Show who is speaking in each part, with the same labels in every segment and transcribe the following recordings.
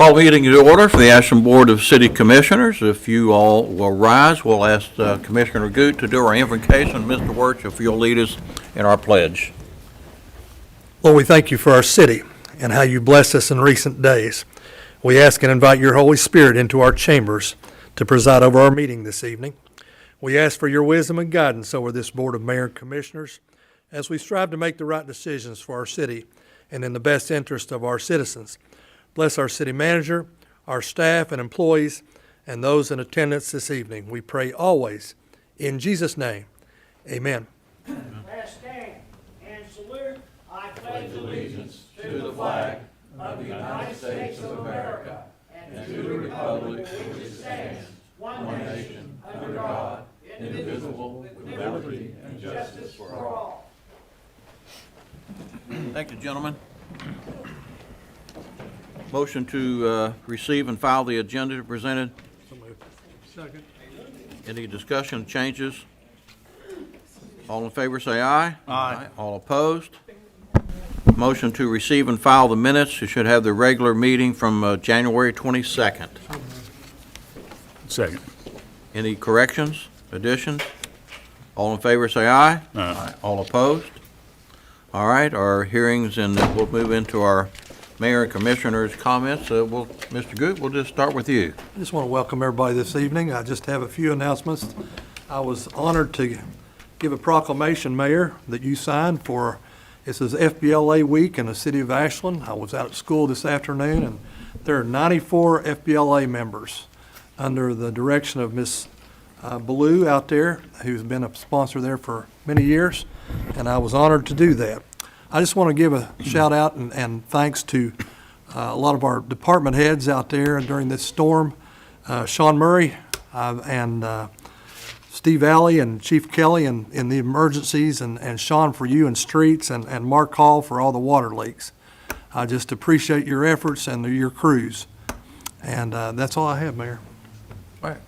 Speaker 1: Call meeting to order for the Ashland Board of City Commissioners. If you all will rise, we'll ask Commissioner Goot to do our invocation. Mr. Wirch, if you'll lead us in our pledge.
Speaker 2: Lord, we thank you for our city and how you blessed us in recent days. We ask and invite your Holy Spirit into our chambers to preside over our meeting this evening. We ask for your wisdom and guidance over this Board of Mayor and Commissioners as we strive to make the right decisions for our city and in the best interest of our citizens. Bless our city manager, our staff and employees, and those in attendance this evening. We pray always in Jesus' name. Amen.
Speaker 3: Let's stand and salute. I pledge allegiance to the flag of the United States of America and to the republic which it stands, one nation, under God, indivisible, with liberty and justice for all.
Speaker 1: Thank you, gentlemen. Motion to receive and file the agenda presented.
Speaker 2: Second.
Speaker 1: Any discussion, changes? All in favor say aye. Aye. All opposed? Motion to receive and file the minutes. You should have the regular meeting from January 22nd.
Speaker 4: Second.
Speaker 1: Any corrections, additions? All in favor say aye.
Speaker 4: Aye.
Speaker 1: All opposed? All right, our hearings, and we'll move into our Mayor and Commissioners' comments. Mr. Goot, we'll just start with you.
Speaker 2: I just want to welcome everybody this evening. I just have a few announcements. I was honored to give a proclamation, Mayor, that you signed for, this is FBLA week in the city of Ashland. I was out at school this afternoon, and there are 94 FBLA members under the direction of Miss Ballou out there, who's been a sponsor there for many years, and I was honored to do that. I just want to give a shout out and thanks to a lot of our department heads out there during this storm. Sean Murray and Steve Alley and Chief Kelly in the emergencies, and Sean for you in streets, and Mark Hall for all the water leaks. I just appreciate your efforts and your crews. And that's all I have, Mayor.
Speaker 1: All right.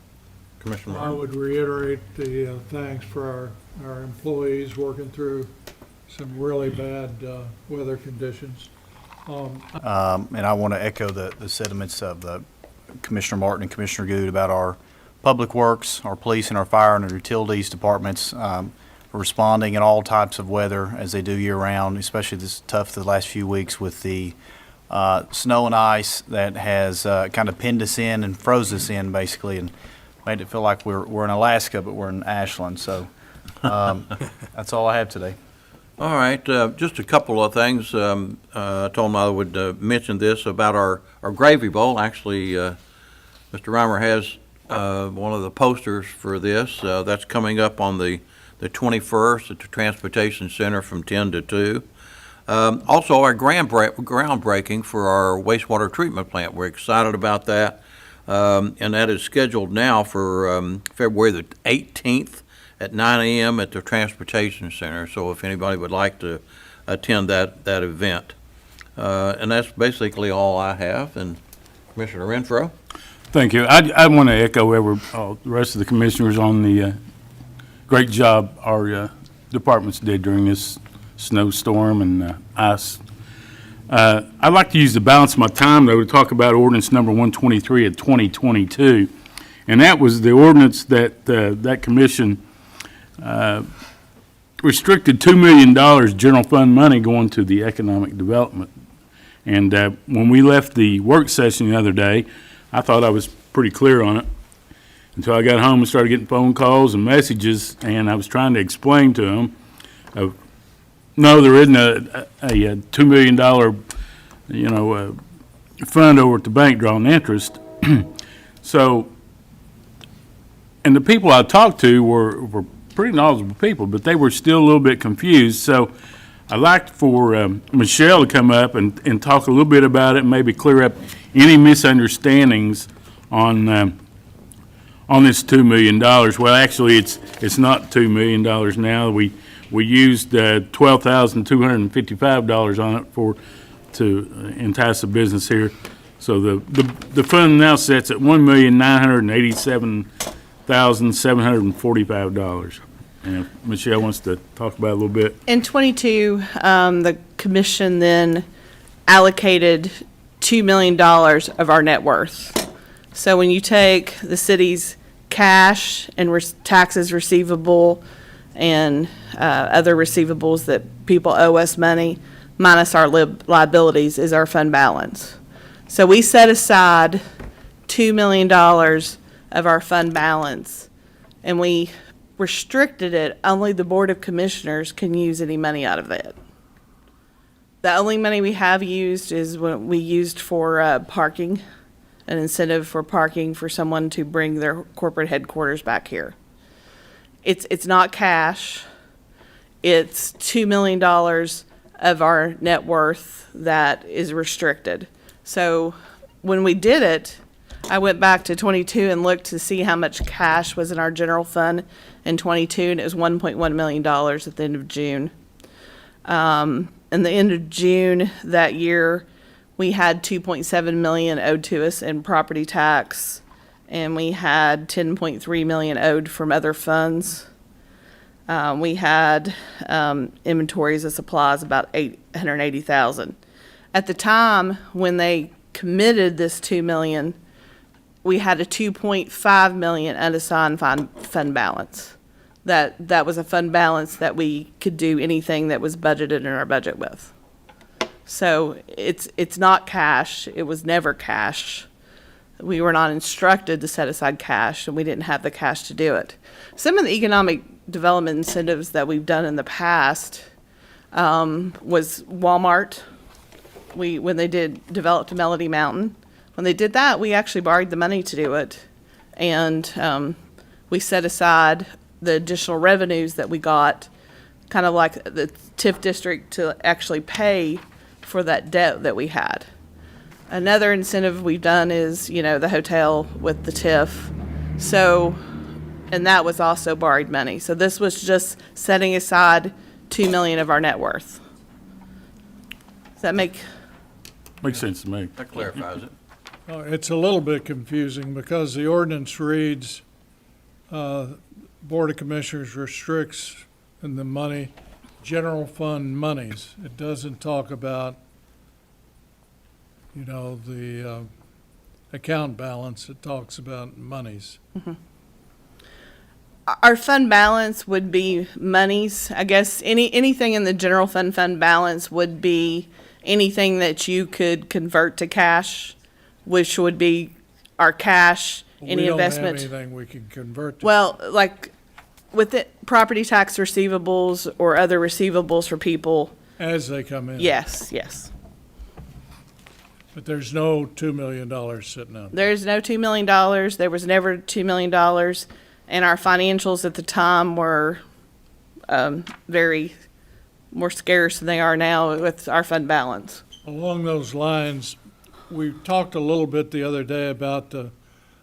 Speaker 1: Commissioner
Speaker 5: I
Speaker 1: Martin.
Speaker 5: would reiterate the thanks for our employees working through some really bad weather conditions.
Speaker 6: And I want to echo the sentiments of Commissioner Martin and Commissioner Goode about our public works, our police and our fire and our utilities departments responding in all types of weather as they do year round, especially this tough the last few weeks with the snow and ice that has kind of pinned us in and froze us in basically and made it feel like we're in Alaska, but we're in Ashland. So that's all I have today.
Speaker 1: All right, just a couple of things. I told him I would mention this about our Gravy Bowl. Actually, Mr. Reimer has one of the posters for this. That's coming up on the 21st at the Transportation Center from 10 to 2. Also, our groundbreaking for our wastewater treatment plant. We're excited about that, and that is scheduled now for February the 18th. At 9 a.m. at the Transportation Center, so if anybody would like to attend that event. And that's basically all I have. And Commissioner Renfro?
Speaker 4: Thank you. I want to echo the rest of the commissioners on the great job our departments did during this snowstorm and ice. I'd like to use the balance of my time, though, to talk about ordinance number 123 of 2022. And that was the ordinance that that commission restricted $2 million general fund money going to the economic development. And when we left the work session the other day, I thought I was pretty clear on it until I got home and started getting phone calls and messages, and I was trying to explain to them, no, there isn't a $2 million, fund over at the bank drawing interest. So, and the people I talked to were pretty knowledgeable people, but they were still a little bit confused. So I'd like for Michelle to come up and talk a little bit about it and maybe clear up any misunderstandings on this $2 million. Well, actually, it's not $2 million now. We used $12,255 on it to entice the business here. So the fund now sits at $1,987,745. And if Michelle wants to talk about it a little bit.
Speaker 7: In 22, the commission then allocated $2 million of our net worth. So when you take the city's cash and taxes receivable and other receivables that people owe us money, minus our liabilities, is our fund balance. So we set aside $2 million of our fund balance, and we restricted it. Only the Board of Commissioners can use any money out of it. The only money we have used is what we used for parking, an incentive for parking for someone to bring their corporate headquarters back here. It's not cash. It's $2 million of our net worth that is restricted. So when we did it, I went back to 22 and looked to see how much cash was in our general fund in 22, and it was $1.1 million at the end of June. In the end of June that year, we had $2.7 million owed to us in property tax, and we had $10.3 million owed from other funds. We had inventories of supplies about $880,000. At the time when they committed this $2 million, we had a $2.5 million unassigned fund balance. That was a fund balance that we could do anything that was budgeted in our budget with. So it's not cash. It was never cash. We were not instructed to set aside cash, and we didn't have the cash to do it. Some of the economic development incentives that we've done in the past was Walmart. When they developed Melody Mountain, when they did that, we actually borrowed the money to do it, and we set aside the additional revenues that we got, kind of like the TIF district, to actually pay for that debt that we had. Another incentive we've done is, the hotel with the TIF. So, and that was also borrowed money. So this was just setting aside $2 million of our net worth. Does that make?
Speaker 4: Makes sense to me.
Speaker 1: That clarifies it.
Speaker 5: It's a little bit confusing because the ordinance reads, Board of Commissioners restricts in the money, general fund monies. It doesn't talk about, the account balance. It talks about monies.
Speaker 7: Mm-hmm. Our fund balance would be monies. I guess anything in the general fund balance would be anything that you could convert to cash, which would be our cash, any investment.
Speaker 5: We don't have anything we can convert to.
Speaker 7: Well, like with it, property tax receivables or other receivables for people.
Speaker 5: As they come in.
Speaker 7: Yes.
Speaker 5: But there's no $2 million sitting out there.
Speaker 7: There's no $2 million. There was never $2 million. And our financials at the time were very more scarce than they are now with our fund balance.
Speaker 5: Along those lines, we talked a little bit the other day about the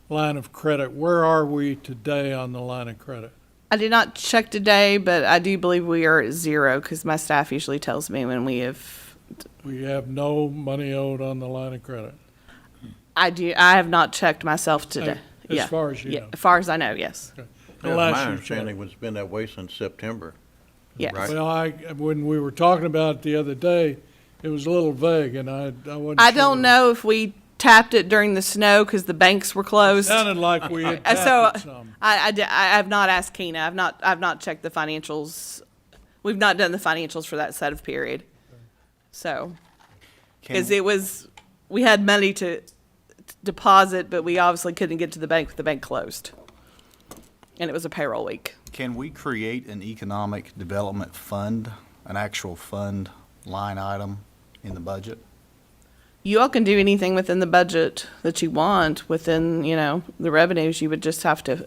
Speaker 5: line of credit. Where are we today on the line of credit?
Speaker 7: I did not check today, but I do believe we are at zero because my staff usually tells me when we have.
Speaker 5: We have no money owed on the line of credit.
Speaker 7: I have not checked myself today.
Speaker 5: As far as you know.
Speaker 7: As far as I know, yes.
Speaker 5: Okay.
Speaker 1: Yeah,
Speaker 5: Unless
Speaker 1: my
Speaker 5: you
Speaker 1: understanding
Speaker 5: check.
Speaker 1: was it's been that way since September.
Speaker 7: Yes.
Speaker 1: Right.
Speaker 5: Well, when we were talking about it the other day, it was a little vague, and I wasn't
Speaker 7: I
Speaker 5: sure.
Speaker 7: don't know if we tapped it during the snow because the banks were closed.
Speaker 5: Sounded like we had
Speaker 7: So
Speaker 5: tapped it some.
Speaker 7: I have not asked Keena. I've not checked the financials. We've not done the financials for that set of period. So, because we had money to deposit, but we obviously couldn't get to the bank with the bank closed. And it was a payroll week.
Speaker 6: Can we create an economic development fund, an actual fund line item in the budget?
Speaker 7: You all can do anything within the budget that you want within, the revenues. You would just have to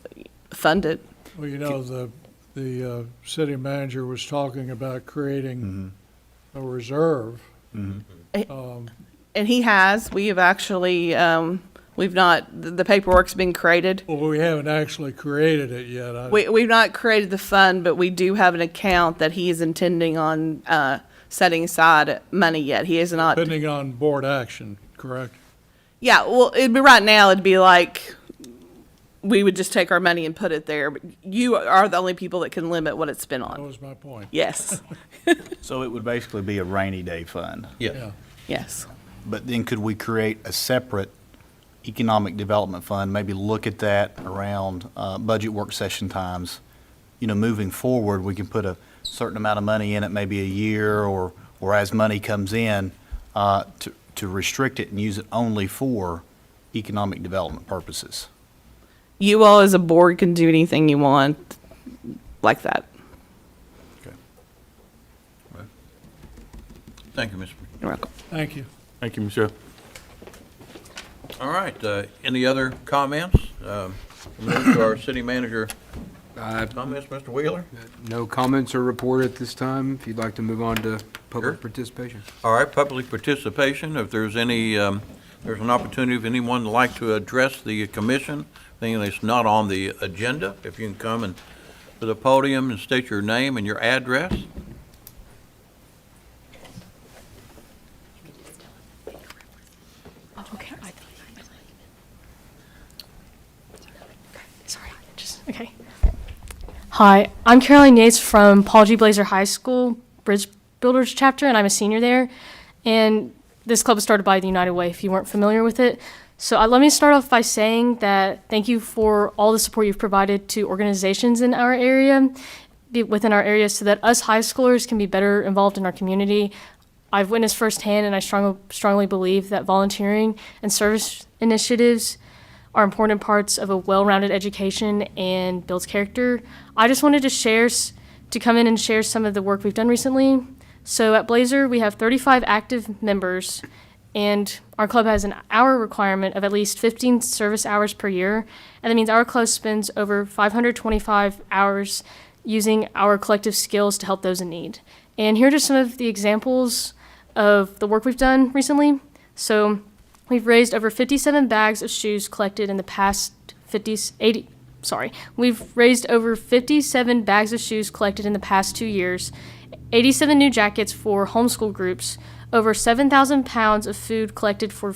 Speaker 7: fund it.
Speaker 5: Well, the city manager was talking about creating a reserve.
Speaker 7: And he has. We have actually, we've not, the paperwork's been created.
Speaker 5: Well, we haven't actually created it yet.
Speaker 7: We've not created the fund, but we do have an account that he is intending on setting aside money yet. He is not.
Speaker 5: Depending on board action, correct?
Speaker 7: Yeah, well, right now, it'd be like we would just take our money and put it there. But you are the only people that can limit what it's spent
Speaker 5: That
Speaker 7: on.
Speaker 5: was my point.
Speaker 7: Yes,
Speaker 6: So it would basically be a rainy day fund.
Speaker 1: Yeah.
Speaker 7: yes.
Speaker 6: But then could we create a separate economic development fund, maybe look at that around budget work session times? You know, moving forward, we can put a certain amount of money in it, maybe a year, or as money comes in, to restrict it and use it only for economic development purposes.
Speaker 7: You all as a board can do anything you want like that.
Speaker 1: Thank you, Mr.
Speaker 7: You're welcome.
Speaker 5: Thank you.
Speaker 4: Thank you, Michelle.
Speaker 1: All right, any other comments? Move to our city manager comments, Mr. Wheeler?
Speaker 8: No comments are reported at this time. If you'd like to move on to
Speaker 1: Sure.
Speaker 8: public participation.
Speaker 1: All right, public participation, if there's any, there's an opportunity if anyone would like to address the commission, thing that's not on the agenda, if you can come and to the podium and state your name and your address.
Speaker 9: Okay. Sorry, okay. Hi, I'm Caroline Yates from Paul G. Blazer High School, Bridge Builders chapter, and I'm a senior there. And this club was started by the United Way, if you weren't familiar with it. So let me start off by saying that thank you for all the support you've provided to organizations in our area, within our area, so that us high schoolers can be better involved in our community. I've witnessed firsthand, and I strongly believe that volunteering and service initiatives are important parts of a well-rounded education and builds character. I just wanted to come in and share some of the work we've done recently. So at Blazer, we have 35 active members, and our club has an hour requirement of at least 15 service hours per year, and that means our club spends over 525 hours using our collective skills to help those in need. And here are just some of the examples of the work we've done recently. So we've raised over 57 bags of shoes collected in the past We've raised over 57 bags of shoes collected in the past 2 years, 87 new jackets for homeschool groups, over 7,000 pounds of food collected for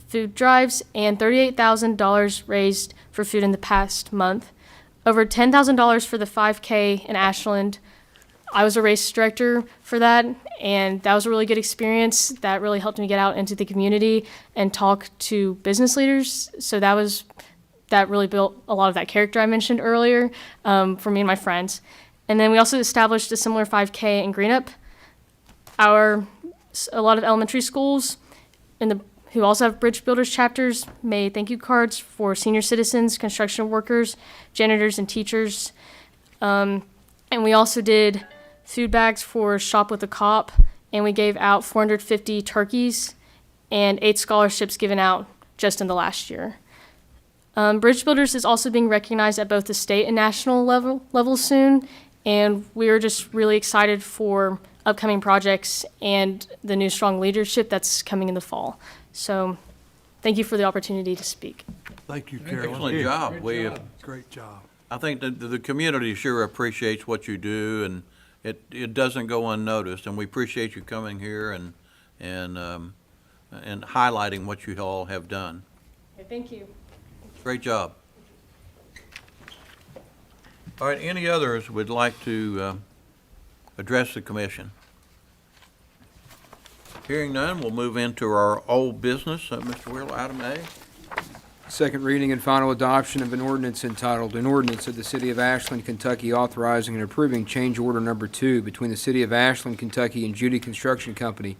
Speaker 9: food drives, and $38,000 raised for food in the past month, over $10,000 for the 5K in Ashland. I was a race director for that, and that was a really good experience. That really helped me get out into the community and talk to business leaders. So that really built a lot of that character I mentioned earlier for me and my friends. And then we also established a similar 5K in Greenup. A lot of elementary schools who also have Bridge Builders chapters made thank you cards for senior citizens, construction workers, janitors, and teachers. And we also did food bags for Shop with a Cop, and we gave out 450 turkeys and 8 scholarships given out just in the last year. Bridge Builders is also being recognized at both the state and national level soon, and we are just really excited for upcoming projects and the new strong leadership that's coming in the fall. So thank you for the opportunity to speak.
Speaker 2: Thank you, Carolyn.
Speaker 1: Excellent job.
Speaker 2: Great job.
Speaker 1: I think that the community sure appreciates what you do, and it doesn't go unnoticed, and we appreciate you coming here and highlighting what you all have done.
Speaker 9: Okay, thank you.
Speaker 1: Great job. All right, any others would like to address the commission? Hearing none, we'll move into our old business. Mr. Wheeler, item A.
Speaker 8: Second reading and final adoption of an ordinance entitled, "An Ordinance of the City of Ashland, Kentucky Authorizing and Approving Change Order Number 2 between the City of Ashland, Kentucky and Judy Construction Company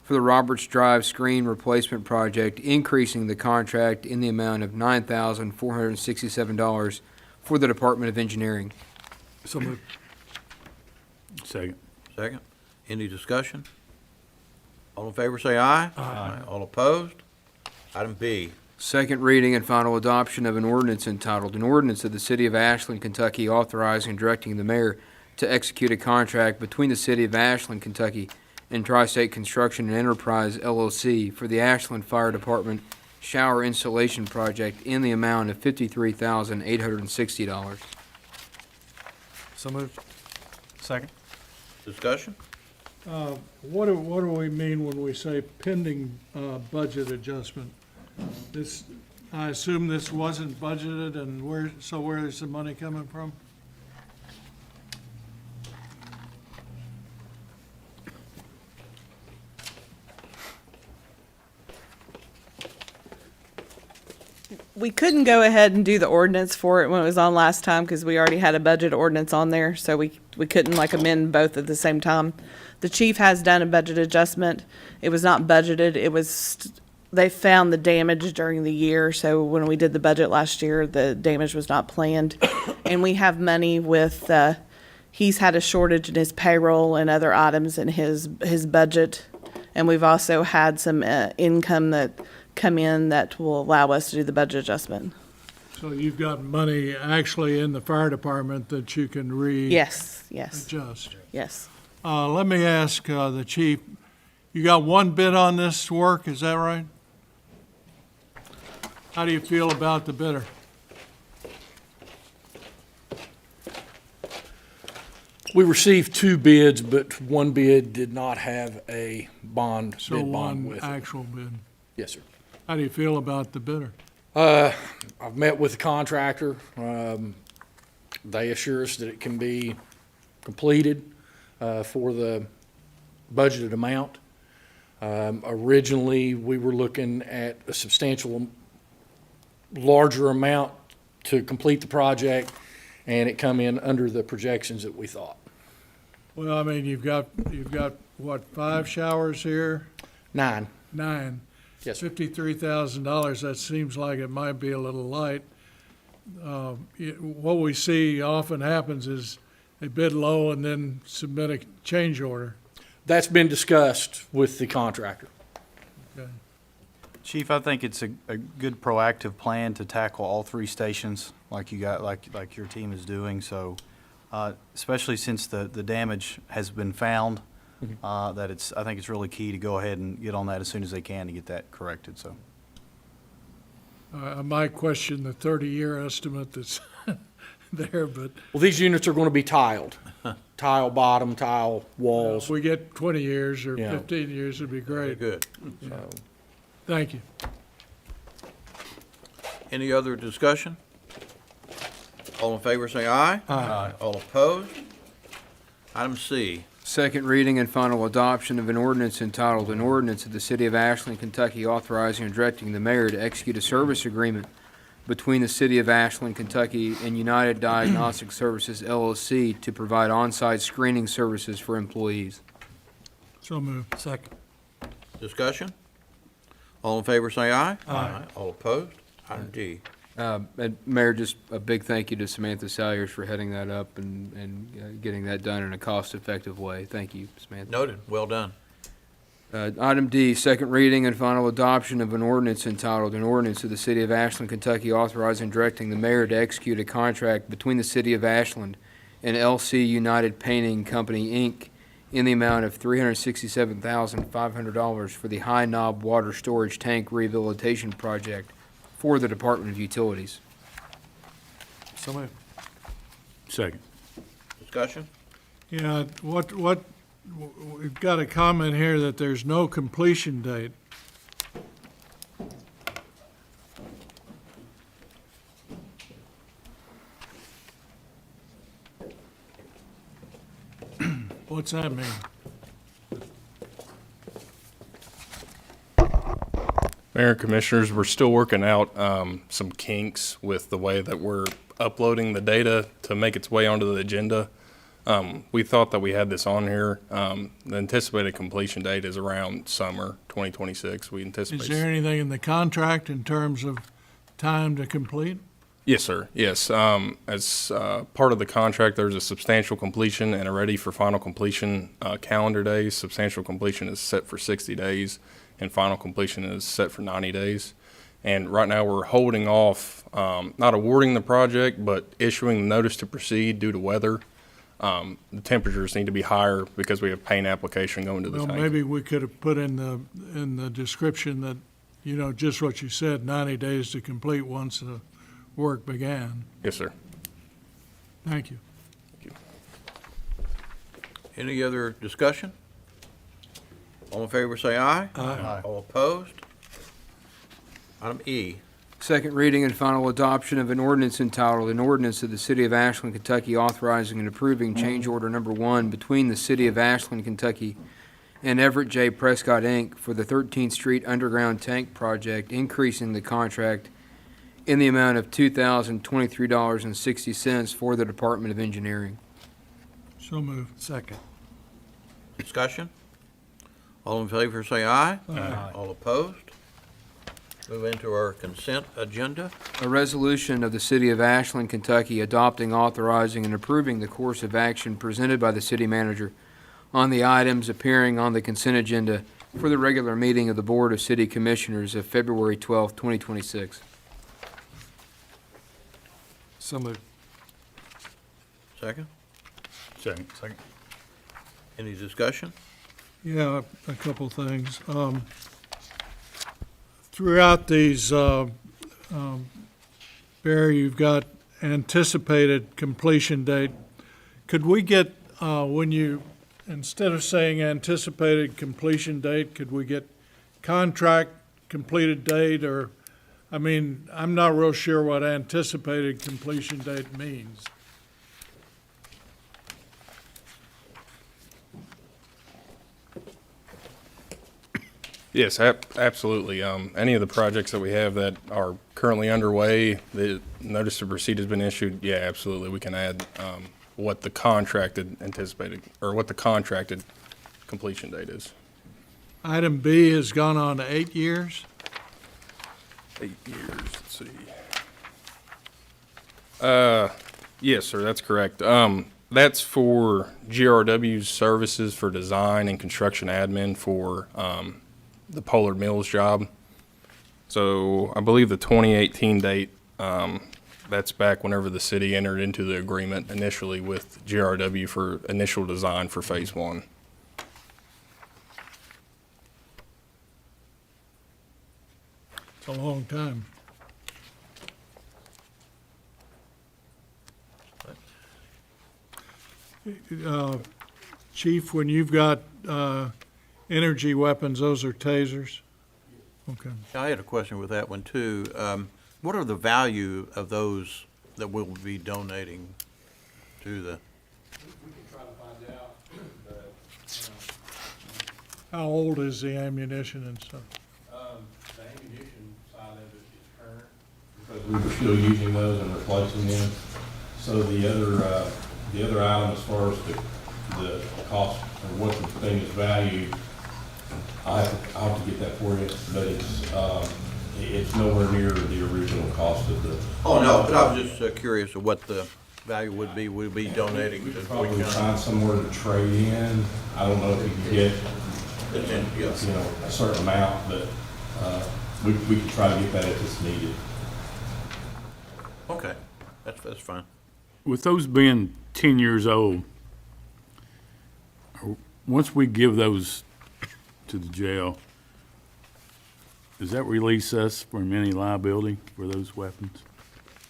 Speaker 8: for the Roberts Drive Screen Replacement Project, increasing the contract in the amount of $9,467 for the Department of Engineering."
Speaker 2: So moved.
Speaker 4: Second.
Speaker 1: Second. Any discussion? All in favor say aye. Aye. All opposed? Item B.
Speaker 8: Second reading and final adoption of an ordinance entitled, "An Ordinance of the City of Ashland, Kentucky Authorizing and Directing the Mayor to Execute a Contract between the City of Ashland, Kentucky and Tri-State Construction and Enterprise LLC for the Ashland Fire Department Shower Installation Project in the amount of $53,860.
Speaker 2: So moved.
Speaker 6: Second.
Speaker 1: Discussion?
Speaker 5: What do we mean when we say pending budget adjustment? I assume this wasn't budgeted, and where is the money coming from?
Speaker 7: We couldn't go ahead and do the ordinance for it when it was on last time because we already had a budget ordinance on there, so we couldn't like amend both at the same time. The chief has done a budget adjustment. It was not budgeted. They found the damage during the year, so when we did the budget last year, the damage was not planned. And we have money with, he's had a shortage in his payroll and other items in his budget. And we've also had some income that come in that will allow us to do the budget adjustment.
Speaker 5: So you've got money actually in the fire department that you can
Speaker 7: Yes.
Speaker 5: adjust.
Speaker 7: Yes.
Speaker 5: Let me ask the chief, you got one bid on this work, is that right? How do you feel about the bidder?
Speaker 10: We received 2 bids, but one bid did not have a bid bond
Speaker 5: So one
Speaker 10: with it.
Speaker 5: actual bid.
Speaker 10: Yes, sir.
Speaker 5: How do you feel about the bidder?
Speaker 10: I've met with the contractor. They assure us that it can be completed for the budgeted amount. Originally, we were looking at a substantial larger amount to complete the project, and it come in under the projections that we thought.
Speaker 5: Well, I mean, you've got, what, 5 showers here?
Speaker 10: 9.
Speaker 5: 9.
Speaker 10: Yes, sir.
Speaker 5: $53,000, that seems like it might be a little light. What we see often happens is they bid low and then submit a change order.
Speaker 10: That's been discussed with the contractor.
Speaker 5: Okay.
Speaker 6: Chief, I think it's a good proactive plan to tackle all 3 stations like you got, like your team is doing. So, especially since the damage has been found, that I think it's really key to go ahead and get on that as soon as they can to get that corrected, so.
Speaker 5: I might question the 30-year estimate that's there, but
Speaker 10: Well, these units are going to be tiled, tile bottom, tile
Speaker 5: if
Speaker 10: walls.
Speaker 5: we get 20 years or
Speaker 10: Yeah.
Speaker 5: 15 years, it'd be
Speaker 1: Very
Speaker 5: great.
Speaker 1: good.
Speaker 5: Thank you.
Speaker 1: Any other discussion? All in favor, say aye. Aye. All opposed? Item C.
Speaker 8: Second reading and final adoption of an ordinance entitled, "An Ordinance of the City of Ashland, Kentucky authorizing and directing the mayor to execute a service agreement between the City of Ashland, Kentucky and United Diagnostic Services LLC to provide on-site screening services for employees."
Speaker 5: So moved. Second.
Speaker 1: Discussion? All in favor, say aye. Aye. All opposed? Item D.
Speaker 8: And Mayor, just a big thank you to Samantha Salyers for heading that up and getting that done in a cost-effective way. Thank you, Samantha.
Speaker 1: Noted. Well done.
Speaker 8: Item D, second reading and final adoption of an ordinance entitled, "An Ordinance of the City of Ashland, Kentucky authorizing and directing the mayor to execute a contract between the City of Ashland and LC United Painting Company, Inc. in the amount of $367,500 for the High Knob Water Storage Tank Rehabilitation Project for the Department of Utilities."
Speaker 5: So moved.
Speaker 4: Second.
Speaker 1: Discussion?
Speaker 5: Yeah, we've got a comment here that there's no completion date. What's that mean?
Speaker 11: Mayor and Commissioners, we're still working out some kinks with the way that we're uploading the data to make its way onto the agenda. We thought that we had this on here. The anticipated completion date is around summer 2026. We anticipate.
Speaker 5: Is there anything in the contract in terms of time to complete?
Speaker 11: Yes, sir. Yes. As part of the contract, there's a substantial completion and a ready for final completion calendar days. Substantial completion is set for 60 days, and final completion is set for 90 days. And right now, we're holding off, not awarding the project, but issuing the notice to proceed due to weather. The temperatures need to be higher because we have paint application going to the
Speaker 5: Well,
Speaker 11: tank.
Speaker 5: maybe we could have put in the description that, just what you said, 90 days to complete once the work began.
Speaker 11: Yes, sir.
Speaker 5: Thank you.
Speaker 1: Any other discussion? All in favor, say aye.
Speaker 2: Aye.
Speaker 1: All opposed? Item E.
Speaker 8: Second reading and final adoption of an ordinance entitled, "An Ordinance of the City of Ashland, Kentucky authorizing and approving change order number 1 between the City of Ashland, Kentucky and Everett J. Prescott, Inc. for the 13th Street Underground Tank Project, increasing the contract in the amount of $2,023.60 for the Department of Engineering.
Speaker 5: So moved.
Speaker 2: Second.
Speaker 1: Discussion? All in favor, say aye.
Speaker 5: Aye.
Speaker 1: All opposed? Move into our consent agenda.
Speaker 8: A resolution of the City of Ashland, Kentucky adopting, authorizing, and approving the course of action presented by the city manager on the items appearing on the consent agenda for the regular meeting of the Board of City Commissioners of February 12, 2026.
Speaker 2: So moved.
Speaker 1: Second?
Speaker 4: Second.
Speaker 1: Any discussion?
Speaker 5: Yeah, a couple things. Throughout these, Barry, you've got anticipated completion date. Could we get, when you, instead of saying anticipated completion date, could we get contract completed date, or, I mean, I'm not real sure what anticipated completion date means.
Speaker 11: Yes, absolutely. Any of the projects that we have that are currently underway, the notice to proceed has been issued, yeah, absolutely. We can add what the contracted anticipated, or what the contracted completion date is.
Speaker 5: Item B has gone on to 8 years.
Speaker 11: 8 years, let's see. Yes, sir, that's correct. That's for GRW's services for design and construction admin for the Polar Mills job. So I believe the 2018 date, that's back whenever the city entered into the agreement initially with GRW for initial design for Phase 1.
Speaker 5: It's a long time. Chief, when you've got energy weapons, those are tasers? Okay.
Speaker 1: I had a question with that one, too. What are the value of those that we'll be donating to the,
Speaker 10: We can try to find out, but,
Speaker 5: How old is the ammunition and stuff?
Speaker 12: The ammunition side of it is current, because we were still using those and replacing them. So the other item, as far as the cost or what the thing is valued, I'll have to get that for you, but it's nowhere near the original cost of the.
Speaker 1: oh, no, but I was just curious of what the value would be, we'll be donating
Speaker 12: We
Speaker 1: to.
Speaker 12: could probably find somewhere to trade in. I don't know if you can get,
Speaker 1: Yes.
Speaker 12: you know, a certain amount, but we can try to get that if it's needed.
Speaker 1: Okay, that's fine.
Speaker 4: With those being 10 years old, once we give those to the jail, does that release us from any liability for those weapons?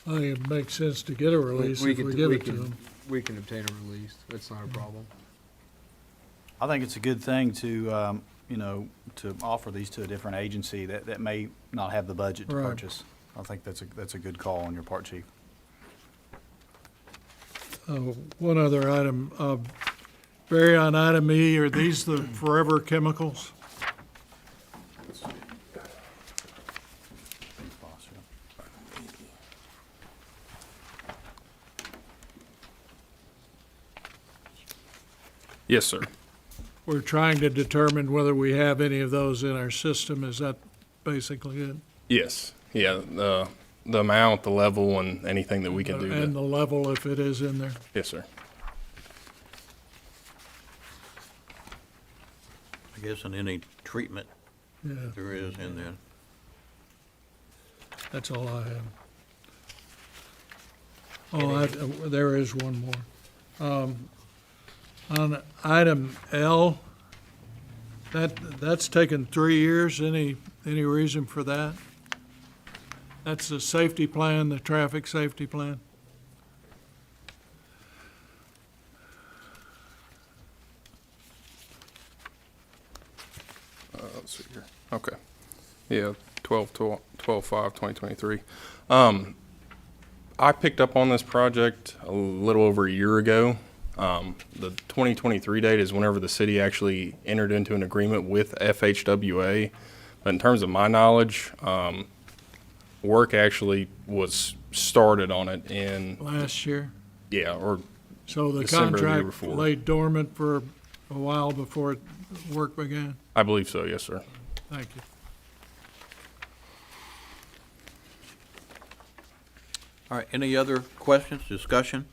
Speaker 5: I think it makes sense to get a release if we give it to them.
Speaker 8: We can obtain a release. That's not a problem.
Speaker 6: I think it's a good thing to, you know, to offer these to a different agency that may not have the budget to
Speaker 5: Right.
Speaker 6: purchase. I think that's a good call on your part, Chief.
Speaker 5: One other item, Barry, on item E, are these the forever chemicals?
Speaker 11: Yes, sir.
Speaker 5: We're trying to determine whether we have any of those in our system. Is that basically it?
Speaker 11: Yes, yeah, the amount, the level, and anything that we can do
Speaker 5: And
Speaker 11: to,
Speaker 5: the level, if it is in there?
Speaker 11: yes, sir.
Speaker 1: I guess in any treatment
Speaker 5: Yeah,
Speaker 1: there is in there.
Speaker 5: that's all I have. Oh, there is one more. On item L, that's taken 3 years. Any reason for that? That's the safety plan, the traffic safety plan?
Speaker 11: Let's see here. Okay. Yeah, 12/5/2023. I picked up on this project a little over a year ago. The 2023 date is whenever the city actually entered into an agreement with FHWA. But in terms of my knowledge, Work actually was started on it in,
Speaker 5: Last year?
Speaker 11: yeah, or
Speaker 5: So the
Speaker 11: December of the year
Speaker 5: contract
Speaker 11: before.
Speaker 5: lay dormant for a while before work began?
Speaker 11: I believe so, yes, sir.
Speaker 5: Thank you.
Speaker 1: All right, any other questions, discussion?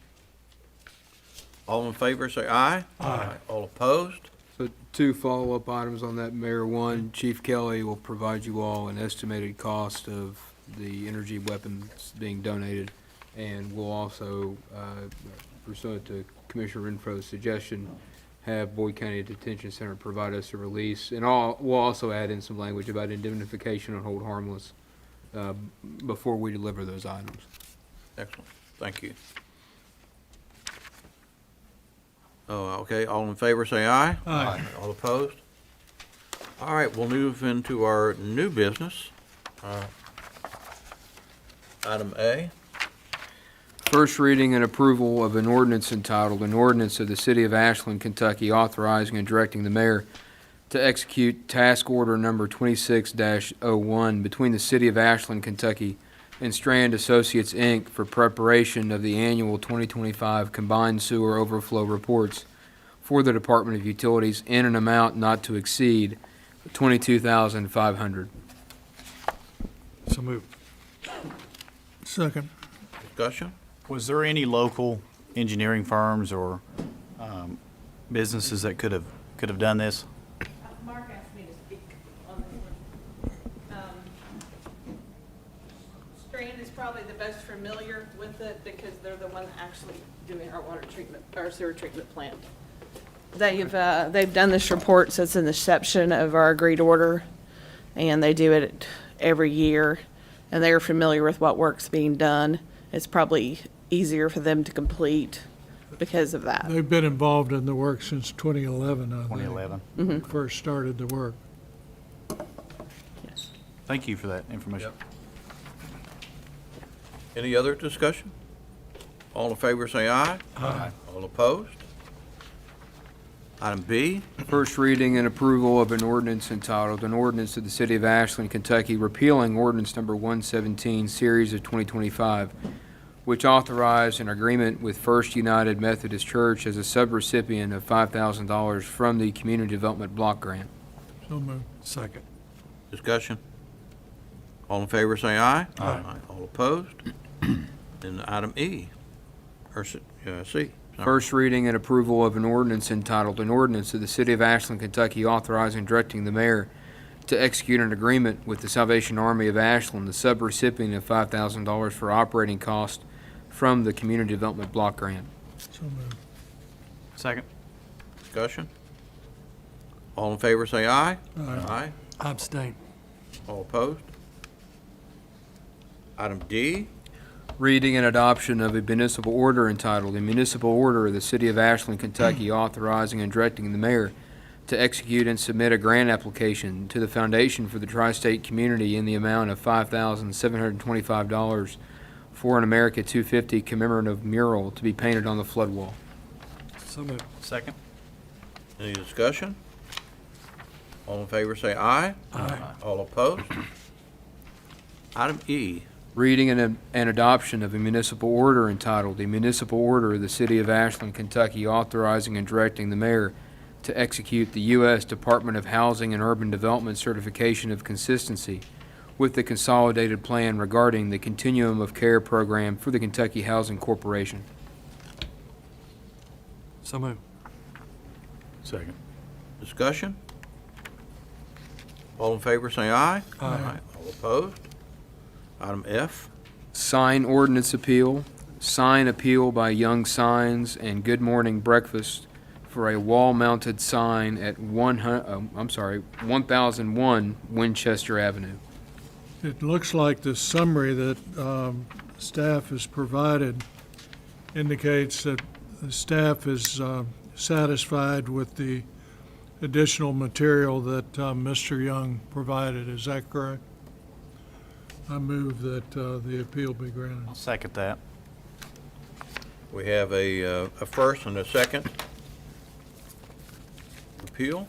Speaker 1: All in favor, say aye. Aye. All opposed?
Speaker 8: So 2 follow-up items on that, Mayor. One, Chief Kelly will provide you all an estimated cost of the energy weapons being donated, and we'll also, pursuant to Commissioner Renfro's suggestion, have Boyd County Detention Center provide us a release. And we'll also add in some language about indemnification and hold harmless before we deliver those items.
Speaker 1: Excellent, thank you. Oh, okay, all in favor, say aye.
Speaker 5: Aye.
Speaker 1: All opposed? All right, we'll move into our new business. Item A.
Speaker 8: First reading and approval of an ordinance entitled, "An Ordinance of the City of Ashland, Kentucky authorizing and directing the mayor to execute task order number 26-01 between the City of Ashland, Kentucky and Strand Associates, Inc. for preparation of the annual 2025 combined sewer overflow reports for the Department of Utilities in an amount not to exceed $22,500.
Speaker 2: So moved.
Speaker 5: Second.
Speaker 1: Discussion?
Speaker 6: Was there any local engineering firms or businesses that could have done this?
Speaker 7: Mark asked me to speak on this one. Strand is probably the best familiar with it because they're the one actually doing our water treatment, our sewer treatment plant. They've done this report since the inception of our agreed order, and they do it every year, and they're familiar with what work's being done. It's probably easier for them to complete because of that.
Speaker 5: They've been involved in the work since 2011, I think.
Speaker 6: 2011.
Speaker 5: when we First started the work.
Speaker 7: Yes.
Speaker 6: Thank you for that information.
Speaker 1: Any other discussion? All in favor, say aye. Aye. All opposed? Item B.
Speaker 8: First reading and approval of an ordinance entitled, "An Ordinance of the City of Ashland, Kentucky repealing Ordinance Number 117, Series of 2025, which authorized an agreement with First United Methodist Church as a subrecipient of $5,000 from the Community Development Block Grant."
Speaker 5: So moved.
Speaker 2: Second.
Speaker 1: Discussion? All in favor, say aye. Aye. All opposed? And item E, or C. Sorry.
Speaker 8: First reading and approval of an ordinance entitled, "An Ordinance of the City of Ashland, Kentucky authorizing and directing the mayor to execute an agreement with the Salvation Army of Ashland, the subrecipient of $5,000 for operating costs from the Community Development Block Grant."
Speaker 5: So moved.
Speaker 6: Second.
Speaker 1: Discussion? All in favor, say aye.
Speaker 5: Aye.
Speaker 2: I abstain.
Speaker 1: All opposed? Item D.
Speaker 8: Reading and adoption of a municipal order entitled, "A Municipal Order of the City of Ashland, Kentucky authorizing and directing the mayor to execute and submit a grant application to the Foundation for the Tri-State Community in the amount of $5,725 for an America 250 commemorative mural to be painted on the flood wall."
Speaker 2: So moved.
Speaker 6: Second.
Speaker 1: Any discussion? All in favor, say aye.
Speaker 2: Aye.
Speaker 1: All opposed? Item E.
Speaker 8: Reading and adoption of a municipal order entitled, "A Municipal Order of the City of Ashland, Kentucky authorizing and directing the mayor to execute the U.S. Department of Housing and Urban Development certification of consistency with the consolidated plan regarding the Continuum of Care program for the Kentucky Housing Corporation."
Speaker 2: So moved.
Speaker 6: Second.
Speaker 1: Discussion? All in favor, say aye.
Speaker 2: Aye.
Speaker 1: All opposed? Item F.
Speaker 8: Sign ordinance appeal, sign appeal by Young Signs and Good Morning Breakfast for a wall-mounted sign at 1001 Winchester Avenue.
Speaker 5: It looks like the summary that staff has provided indicates that the staff is satisfied with the additional material that Mr. Young provided. Is that correct? I move that the appeal be granted.
Speaker 6: I'll second that.
Speaker 1: We have a first and a second. Appeal.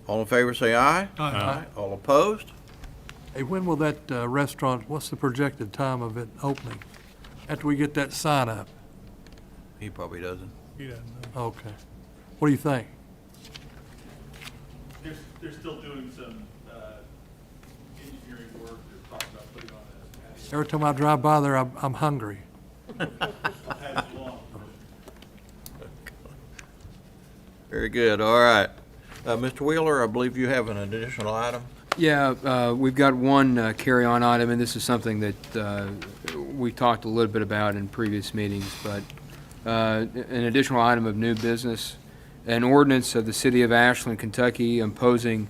Speaker 1: All in favor, say aye.
Speaker 5: Aye.
Speaker 1: All opposed?
Speaker 2: Hey, when will that restaurant, what's the projected time of it opening? After we get that sign up?
Speaker 1: He probably doesn't.
Speaker 5: He doesn't know.
Speaker 2: Okay. What do you think?
Speaker 13: They're still doing some engineering work. They're talking about putting on a patio.
Speaker 2: Every time I drive by there, I'm hungry.
Speaker 13: I'll pass it along.
Speaker 1: Very good, all right. Mr. Wheeler, I believe you have an additional item?
Speaker 8: Yeah, we've got one carry-on item, and this is something that we talked a little bit about in previous meetings, but an additional item of new business, an ordinance of the City of Ashland, Kentucky imposing,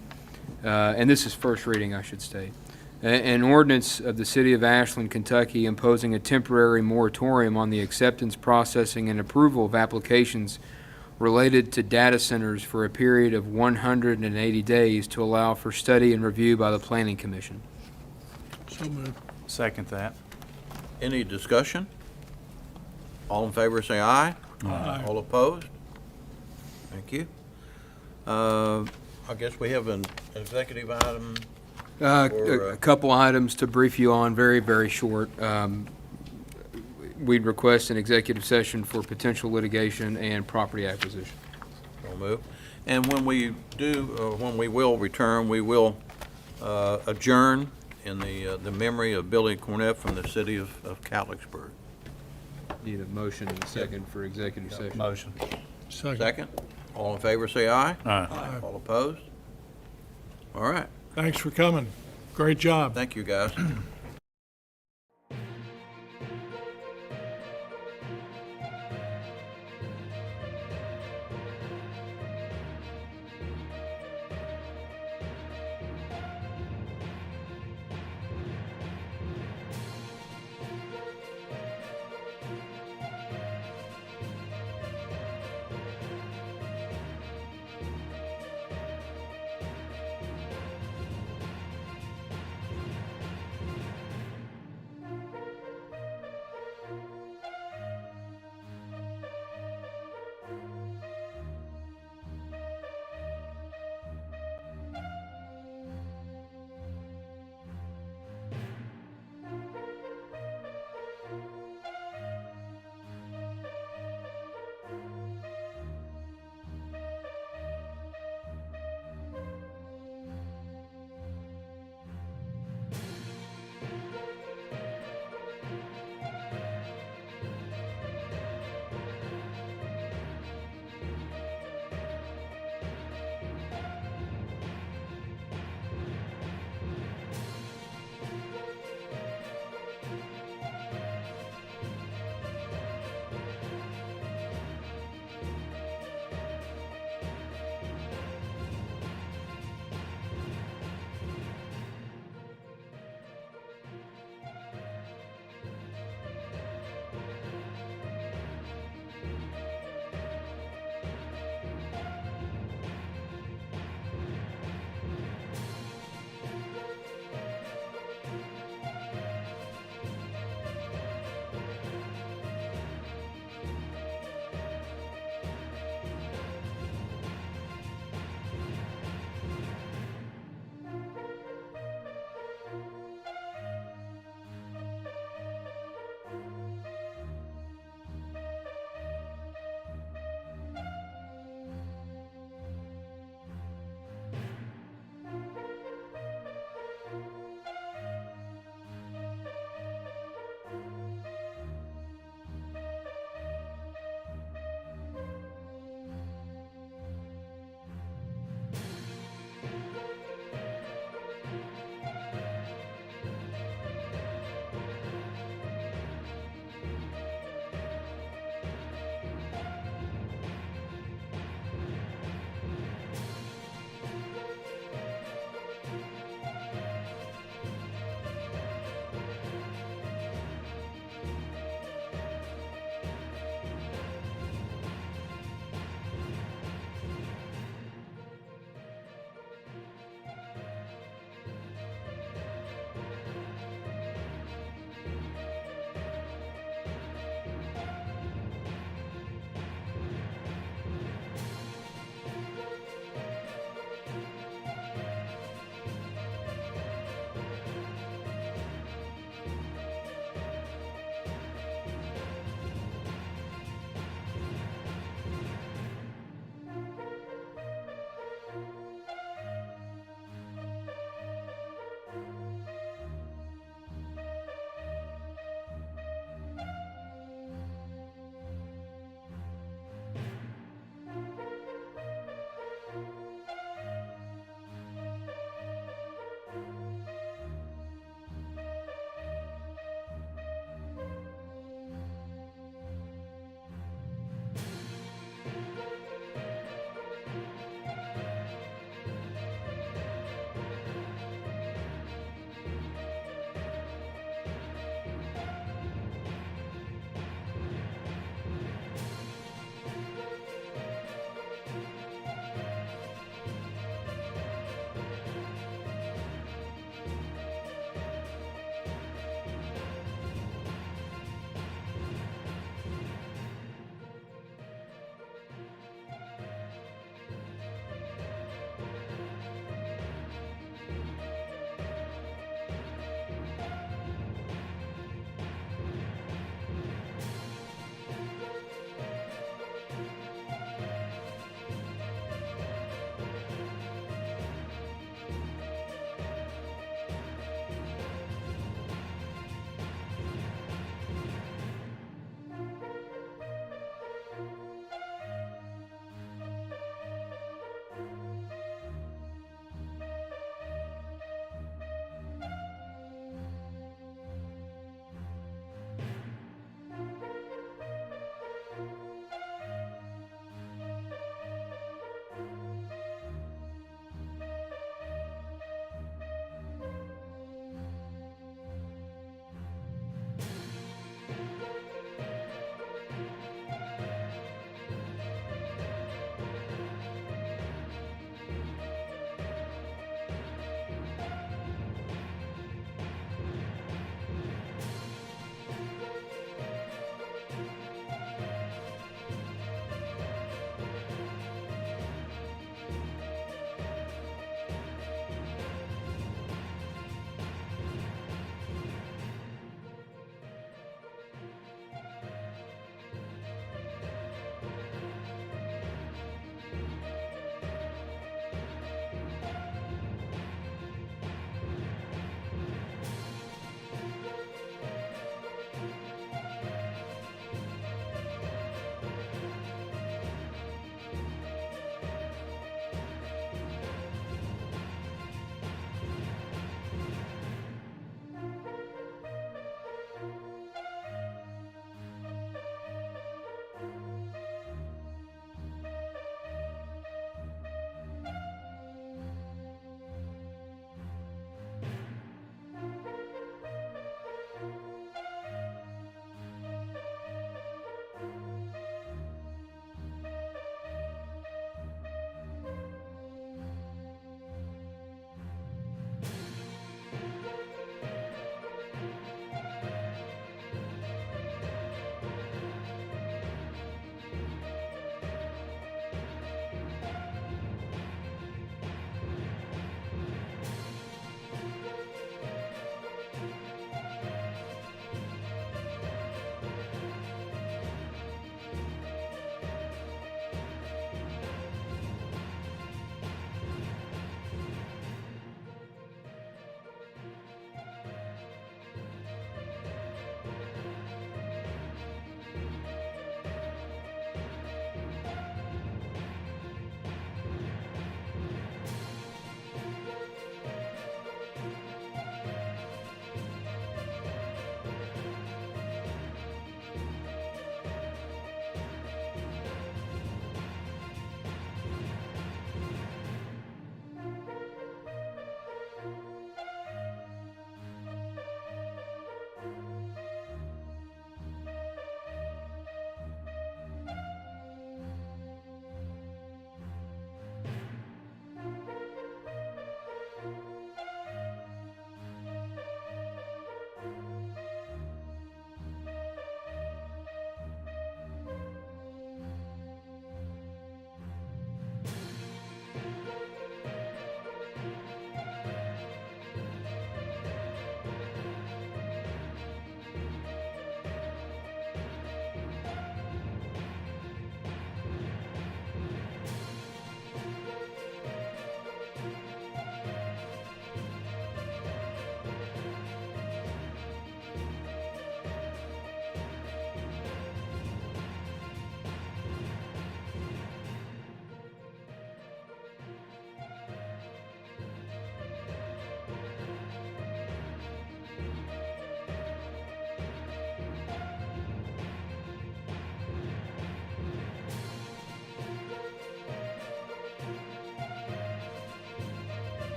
Speaker 8: and this is first reading, I should state, an ordinance of the City of Ashland, Kentucky imposing a temporary moratorium on the acceptance, processing, and approval of applications related to data centers for a period of 180 days to allow for study and review by the Planning Commission.
Speaker 5: So moved.
Speaker 6: Second that.
Speaker 1: Any discussion? All in favor, say aye.
Speaker 5: Aye.
Speaker 1: All opposed? Thank you. I guess we have an executive item. Or,
Speaker 8: A couple items to brief you on, very, very short. We'd request an executive session for potential litigation and property acquisition.
Speaker 1: So move. And when we do, when we will return, we will adjourn in the memory of Billy Cornett from the city of Catlettsburg.
Speaker 8: Need a motion and a second for executive session.
Speaker 6: Motion.
Speaker 1: Second? All in favor, say aye.
Speaker 4: Aye.
Speaker 1: All opposed? All right.
Speaker 5: Thanks for coming. Great job.
Speaker 1: Thank you, guys.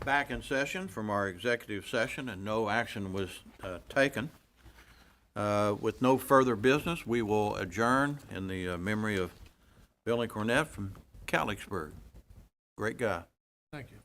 Speaker 1: back in session from our executive session, and no action was taken. With no further business, we will adjourn in the memory of Billy Cornett from Calixburg. Great guy.
Speaker 5: Thank you.